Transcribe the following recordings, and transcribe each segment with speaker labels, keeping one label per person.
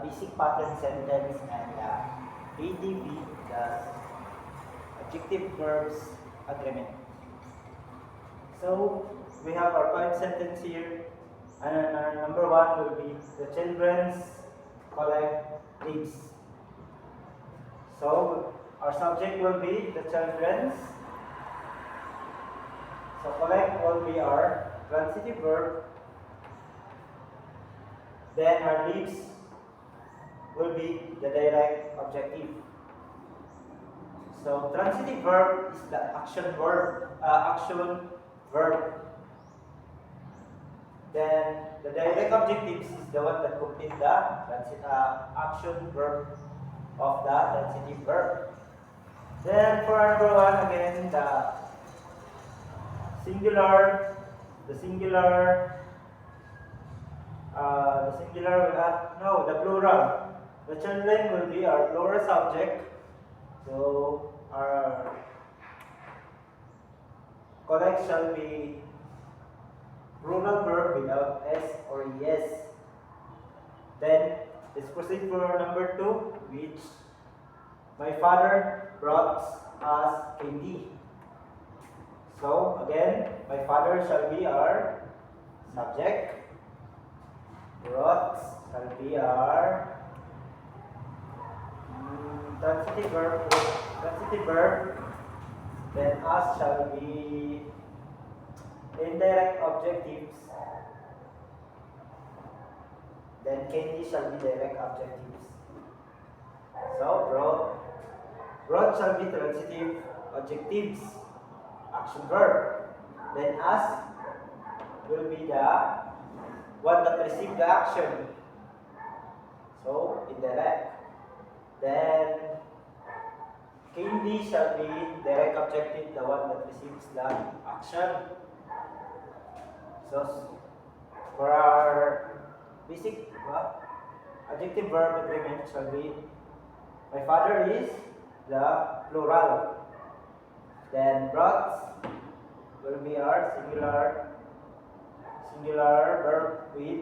Speaker 1: basic pattern sentence and ADV, the adjective verbs agreement. So we have our 5 sentences here, and our number 1 will be the children's collect leaves. So our subject will be the children's. So collect will be our transitive verb. Then our leaves will be the direct objective. So transitive verb is the action verb. Then the direct objectives is the one that complete the action verb of the transitive verb. Then for our number 1 again, the singular the plural. The children will be our plural subject. So our collect shall be plural verb without s or es. Then let's proceed for number 2, which my father brought us candy. So again, my father shall be our subject. Brought shall be our transitive verb. Then us shall be indirect objectives. Then candy shall be direct objectives. So brought shall be transitive adjectives, action verb. Then us will be the one that received the action. So indirect. Then candy shall be direct objective, the one that receives the action. So for our basic adjective verb agreement shall be my father is the plural. Then brought will be our singular verb with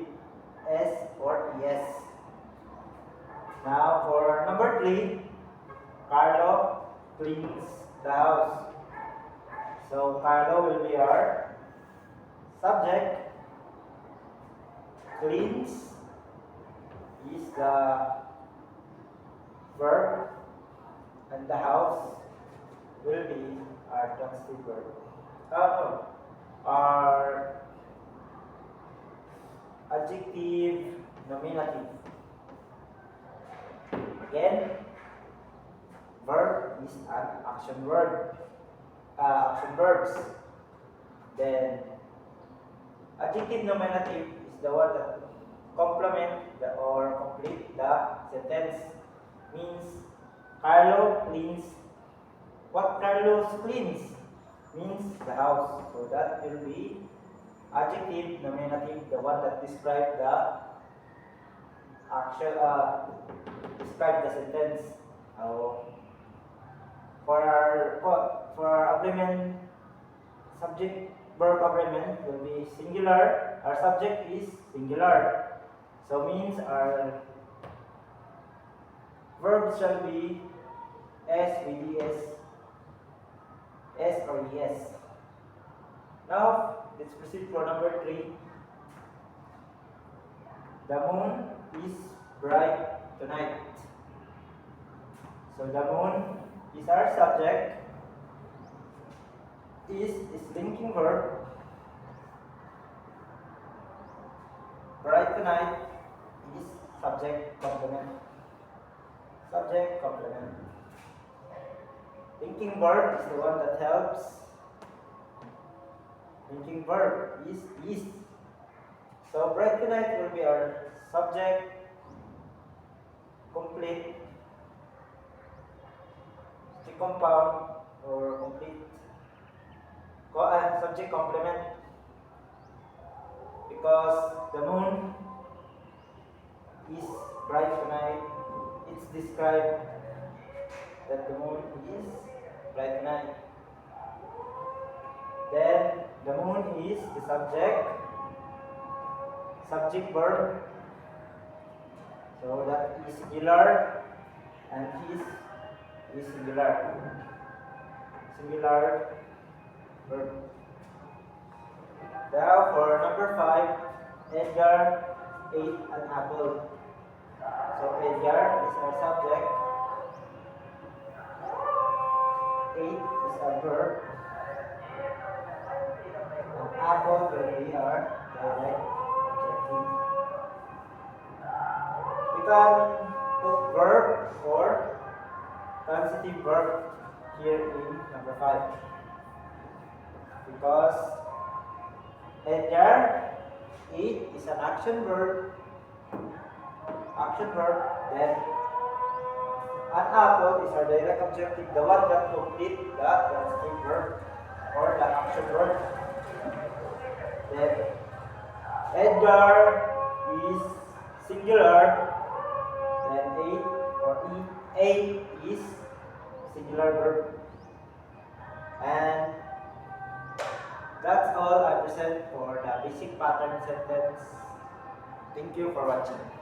Speaker 1: s or es. Now for number 3, Carlo cleans the house. So Carlo will be our subject. Cleans is the verb, and the house will be our transitive verb. Our adjective nominative. Again, verb is an action word, action verbs. Then adjective nominative is the one that complement or complete the sentence. Means Carlo cleans. What Carlos cleans means the house. So that will be adjective nominative, the one that describe the action, describe the sentence. For our agreement, subject verb agreement will be singular. Our subject is singular. So means our verb shall be s with s or es. Now let's proceed for number 3. The moon is bright tonight. So the moon is our subject. Is linking verb. Bright tonight is subject complement. Subject complement. Linking verb is the one that helps. Linking verb is. So bright tonight will be our subject complete, compound or complete subject complement, because the moon is bright tonight. It's described that the moon is bright tonight. Then the moon is the subject verb. So that is singular and his is singular. Singular verb. Now for number 5, Edgar ate an apple. So Edgar is our subject. Ate is our verb. And apple will be our direct objective. We can put verb or transitive verb here in number 5. Because Edgar eat is an action verb, then an apple is our direct objective, the one that complete the transitive verb or the action verb. Then Edgar is singular, then ate or ate is singular verb. And that's all I present for the basic pattern sentence. Thank you for watching.